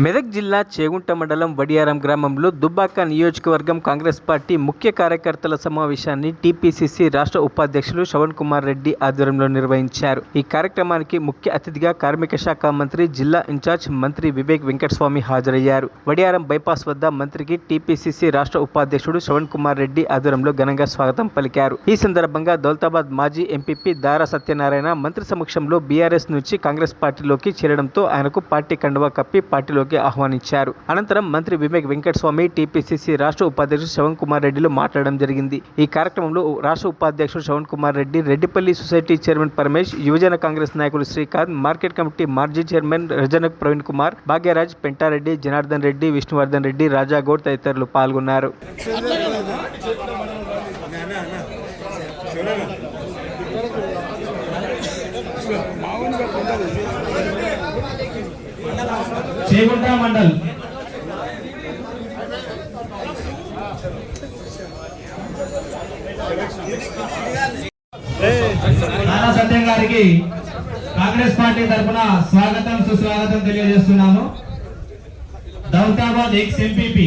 మెదక్ జిల్లా చేగుంట మండలం వడియారం గ్రామంలో దుబ్బాక నియోజకవర్గం కాంగ్రెస్ పార్టీ ముఖ్య కార్యకర్తల సమావేశాన్ని టీపీసీసీ రాష్ట్ర ఉపాధ్యక్షులు శ్రవణ్ కుమార్ రెడ్డి ఆధ్వర్యంలో నిర్వహించారు. ఈ కార్యక్రమానికి ముఖ్య అతిథిగా కార్మిక శాఖ మంత్రి, జిల్లా ఇన్ఛార్జ్ మంత్రి వివేక్ వెంకటస్వామి హాజరయ్యారు. వడియారం బైపాస్ వద్ద మంత్రికి టీపీసీసీ రాష్ట్ర ఉపాధ్యక్షుడు శ్రవణ్ కుమార్ రెడ్డి ఆధ్వర్యంలో ఘనంగా స్వాగతం పలికారు. ఈ సందర్భంగా దౌలతాబాద్ మాజీ ఎంపీపీ దారా సత్యనారాయణ మంత్రి సమక్షంలో బీఆర్ఎస్ నుంచి కాంగ్రెస్ పార్టీలోకి చేరడంతో ఆయనకు పార్టీ కండువా కప్పి పార్టీలోకి ఆహ్వానించారు. అనంతరం మంత్రి వివేక్ వెంకటస్వామి, టీపీసీసీ రాష్ట్ర ఉపాధ్యక్షుడు శ్రవణ్ కుమార్ రెడ్డిలు మాట్లాడడం జరిగింది. ఈ కార్యక్రమంలో రాష్ట్ర ఉపాధ్యక్షుడు శ్రవణ్ కుమార్ రెడ్డి, రెడ్డిపల్లి సొసైటీ చైర్మన్ పరమేష్, యువజన కాంగ్రెస్ నాయకులు శ్రీకాంత్, మార్కెట్ కమిటీ మాజీ చైర్మన్ రజనక్ ప్రవీణ్ కుమార్, భాగ్యరాజ్, పెంటారెడ్డి, జనార్దన్ రెడ్డి, విష్ణువర్ధన్ రెడ్డి, రాజాగౌడ్ తదితరులు పాల్గొన్నారు. చేగుంట మండల్ నానా సత్యం గారికి కాంగ్రెస్ పార్టీ తరఫున స్వాగతం సుస్వాగతం తెలియజేస్తున్నాము. దౌలతాబాద్ ఎక్స్ ఎంపీపీ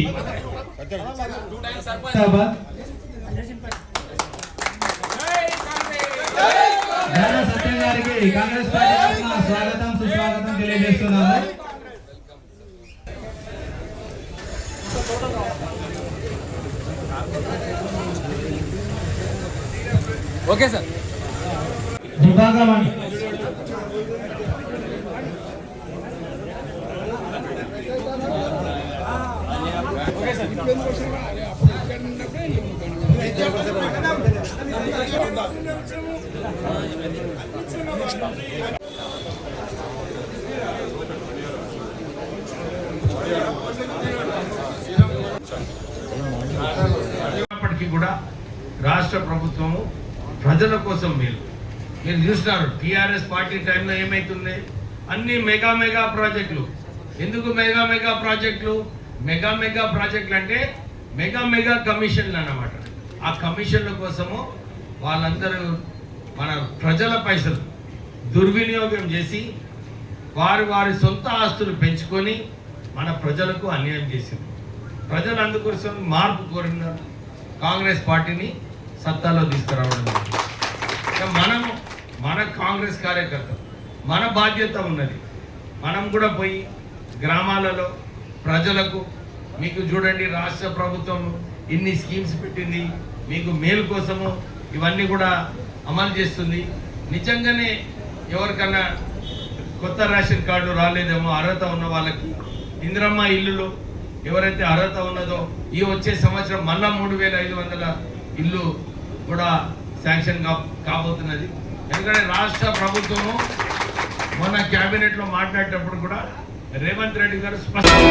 నానా సత్యం గారికి కాంగ్రెస్ పార్టీ తరఫున స్వాగతం సుస్వాగతం తెలియజేస్తున్నాము. Okay sir. ఇప్పటికీ కూడా రాష్ట్ర ప్రభుత్వము ప్రజల కోసం మీరు చూస్తున్నారు. టీఆర్ఎస్ పార్టీ టైంలో ఏమైతుంది, అన్ని మెగా ప్రాజెక్టులు. ఎందుకు మెగా ప్రాజెక్టులు? మెగా ప్రాజెక్టులు అంటే మెగా కమిషన్లు అన్నమాట. ఆ కమిషన్ల కోసము వాళ్ళందరూ మన ప్రజల పైసలు దుర్వినియోగం చేసి వారి సొంత ఆస్తులు పెంచుకొని మన ప్రజలకు అన్యాయం చేసింది. ప్రజలు అందుకోసం మార్పు కోరినారు, కాంగ్రెస్ పార్టీని సత్తాలో తీసుకురావడం. మన కాంగ్రెస్ కార్యకర్తలు మన బాధ్యత ఉన్నది. మనం కూడా పోయి గ్రామాలలో ప్రజలకు, మీకు చూడండి రాష్ట్ర ప్రభుత్వం ఇన్ని స్కీమ్స్ పెట్టింది, మీకు మేలు కోసము ఇవన్నీ కూడా అమలు చేస్తుంది. నిజంగానే ఎవరికన్నా కొత్త రేషన్ కార్డు రాలేదేమో, అర్హత ఉన్న వాళ్ళకి ఇందిరమ్మ ఇల్లులు ఎవరైతే అర్హత ఉన్నదో ఈ వచ్చే సంవత్సరం మళ్ళా 3500 ఇల్లు కూడా శాంక్షన్ కాబోతున్నది. ఎందుకంటే రాష్ట్ర ప్రభుత్వము మొన్న క్యాబినెట్లో మాట్లాడేటప్పుడు కూడా రేవంత్ రెడ్డి గారు స్పష్టంగా